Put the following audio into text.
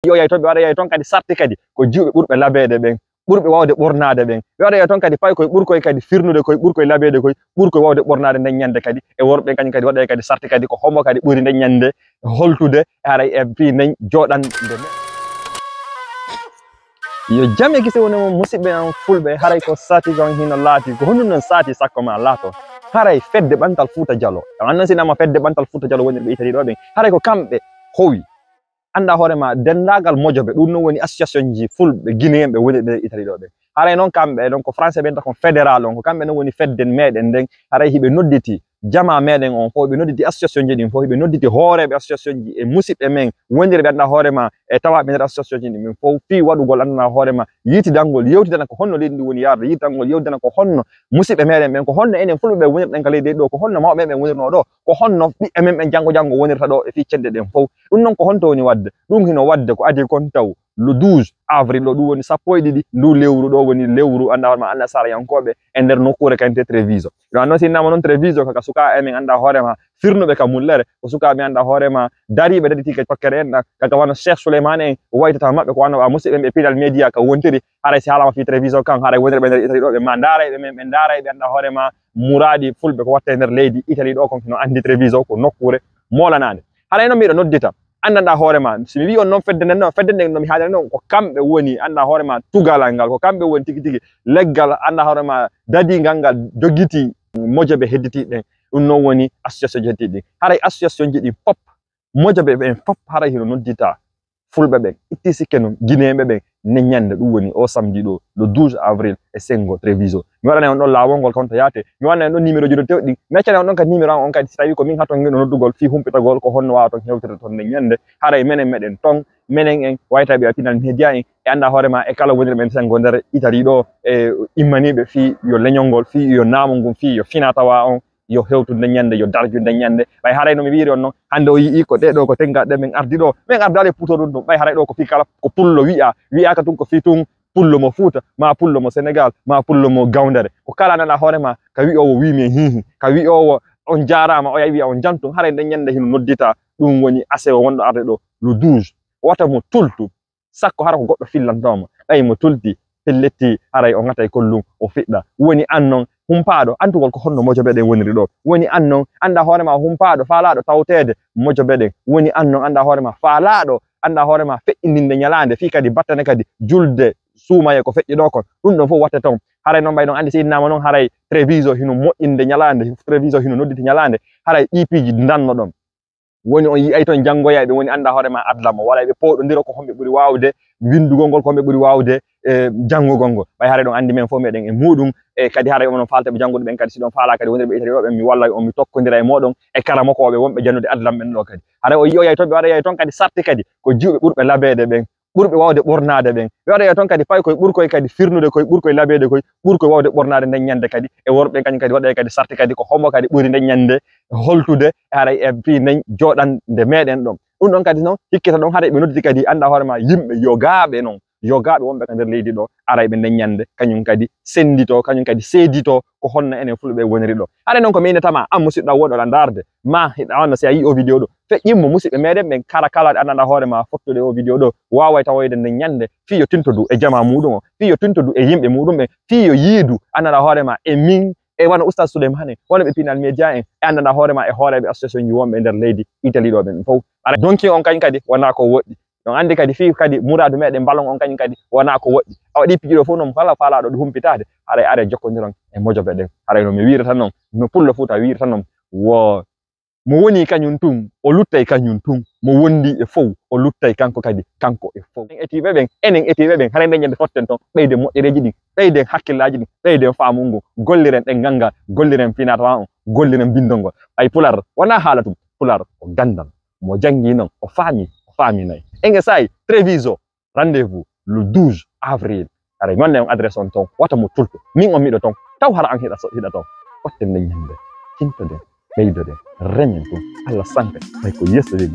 yo yay ton be wada yay ton kadi sarti kadi ko jiwbe burbe labede ben burbe wawde bornade ben be wada yay ton kadi pay koy burkoy kadi firnude koy burkoy labede koy burkoy wawde bornade den nyande kadi e worbe kany kadi wada kadi sarti kadi ko homo kadi buri den nyande holtude ara e fi nen jodan de yo jamme gise woni mo musibbe an fulbe haray ko sati gon hino laati ko hono non sati sakko ma laato haray fedde bantal Fuuta Jallo annan sinama fedde bantal Fuuta Jallo woni be itali do ben haray ko kambe howi anda hoorema dendagal mojobe dum non woni association ji fulbe guinéen be woni be itali do ben haray non kambe donc ko français ben ta ko fédéral on ko kambe non woni fedden meden den haray hibe nodditi jama meden on fo be nodditi association ji din fo be nodditi hoorebe association ji e musibbe men wondir be anda hoorema e tawa be association ji din min fo fi wadugol anda hoorema yiti dangol yewtidana ko honno lendi woni yarde yiti dangol yewtidana ko honno musibbe meden men ko honno enen fulbe wonir den kala de do ko honno mawbe men wonirno do ko honno bi men ben jango wonirta do e fi cedde den fo dum non ko honto woni wadde dum hino wadde ko adi kon taw le 12 avril do woni sappo e didi ndu lewru do woni lewru anda hoorema anda sara yankobe e der nokkure kante Treviso do anno sinama non Treviso kaka suka emen anda hoorema firnube ka mullere ko suka mi anda hoorema daribe daditi ka tokkere en kaka wana Cheikh Souleymane en waytata mabbe ko wana musibbe be pinal media ka wontiri haray si halama fi Treviso kan haray wonere be der Italy do be mandare be men be ndare be anda hoorema muradi fulbe ko watte der leydi Italy do kon no andi Treviso ko nokkure molanade haray no mi do noddita andanda hoorema si mi wi on non fedde den no mi haadani non ko kambe woni anda hoorema tugalangal ko kambe woni tigi tigi leggal anda hoorema dadi gangal dogiti mojobe hedditi den dum non woni association hedditi haray association ji di pop mojobe ben pop haray hino noddita fulbe ben itti sikeno guinéembe ben ne nyande dum woni o samedi do le 12 avril e sengo Treviso mi wadane on don lawol gol konto yaate mi wadane don numéro judo tewdi meccane on don ka numéro on kadi tawi ko min hato ngeno noddugol fi humpitagol ko honno waato hewtere ton ne nyande haray menen ton menen en wayta be pinal media en e anda hoorema e kala wonir men sengo der Italy do e immanibe fi yo lenyongol fi yo namongum fi yo finatawa on yo hewtude nyande yo darjude nyande bay haray no mi wiiri on non hande o yi ko de do ko tengade men ardi do men ardale puto dum bay haray do ko fi kala ko pullo wi'a ka tun ko fi tun pullo mo Fuuta ma pullo mo Sénégal ma pullo mo Gawndere ko kala nana hoorema ka wi o wi mi hihi ka wi o on jaarama o yawi on jantum haray de nyande hino noddita dum woni ase wondo arde do le 12 wata mo tultu sakko hara ko goddo fillantoma bay mo tulti pelletti haray o ngata e kollum o fidda woni annon humpaado antugol ko honno mojobe den woniri do woni annon anda hoorema humpaado faalaado tawtede mojobe den woni annon anda hoorema faalaado anda hoorema fe'indinde nyalande fi kadi battane kadi julde suumaye ko feƴƴi do kon dum don fo watte ton haray non bay non andi sinama non haray Treviso hino mo'inde nyalande Treviso hino nodditi nyalande haray ipiji danno don woni on yi ay ton jangoyaabe woni anda hoorema adlamo wala be podo ndiro ko hombe buri waawde windugol gol ko hombe buri waawde jangugol gol bay haray don andi men fo meden e mudum e kadi haray on falta be jangude ben kadi si don faala kadi wonde be itali do be mi walla on mi tokkondira e modon e karamo ko be wonbe jannude adlam ben do kadi haray o yi o yay ton be wada yay ton kadi sarti kadi ko jiwbe burbe labede ben burbe wawde bornade ben be wada yay ton kadi pay koy burkoy kadi firnude koy burkoy labede koy burkoy wawde bornade den nyande kadi e worbe kany kadi wada kadi sarti kadi ko homo kadi buri den nyande holtude haray e fi nen jodan de meden dum don kadi non hikkita don haray be nodditi kadi anda hoorema yimbe yogaabe non yogaabe wonbe ka der leydi do aray be den nyande kanyum kadi sendito kanyum kadi seedito ko honna enen fulbe woniri do haray non ko meynetama am musiddo wodo la darde ma hida on si ayi o video do fe yimmo musibbe meden ben kala anda hoorema fottude o video do waaway tawoyde den nyande fi yo tintodu e jama mudum fi yo tintodu e yimbe mudum be fi yo yiidu anda hoorema e min e wana Oustaz Souleymane wona be pinal media en e anda hoorema e hoorebe association yi wonbe der leydi Italy do ben fo ara donki on kany kadi wana ko woddi don andi kadi fi kadi muradu meden ballon on kany kadi wana ko woddi awdi pijido fo non kala faala do humpitade haray are jokkondiron e mojobe den haray no mi wiirata non no pullo Fuuta wiirata non wo mo woni kanyun tum o luttay kanyun tum mo wondi e fow o luttay kanko kadi kanko e fow etibe ben enen etibe ben haray den nyande fotten ton beyde moƴƴereji din beyde hakkillaji din beyde faamungo golliren den ganga golliren finata on golliren bindongo ay pular wana halatum pular o gandal mo jangi non o faami nay enge say Treviso rendez-vous le 12 avril haray non ne adresse on ton wata mo tulto min on mido ton taw hara an hida ton fotten den nyande tintode beydode remen tum alla sanke bay ko yesterday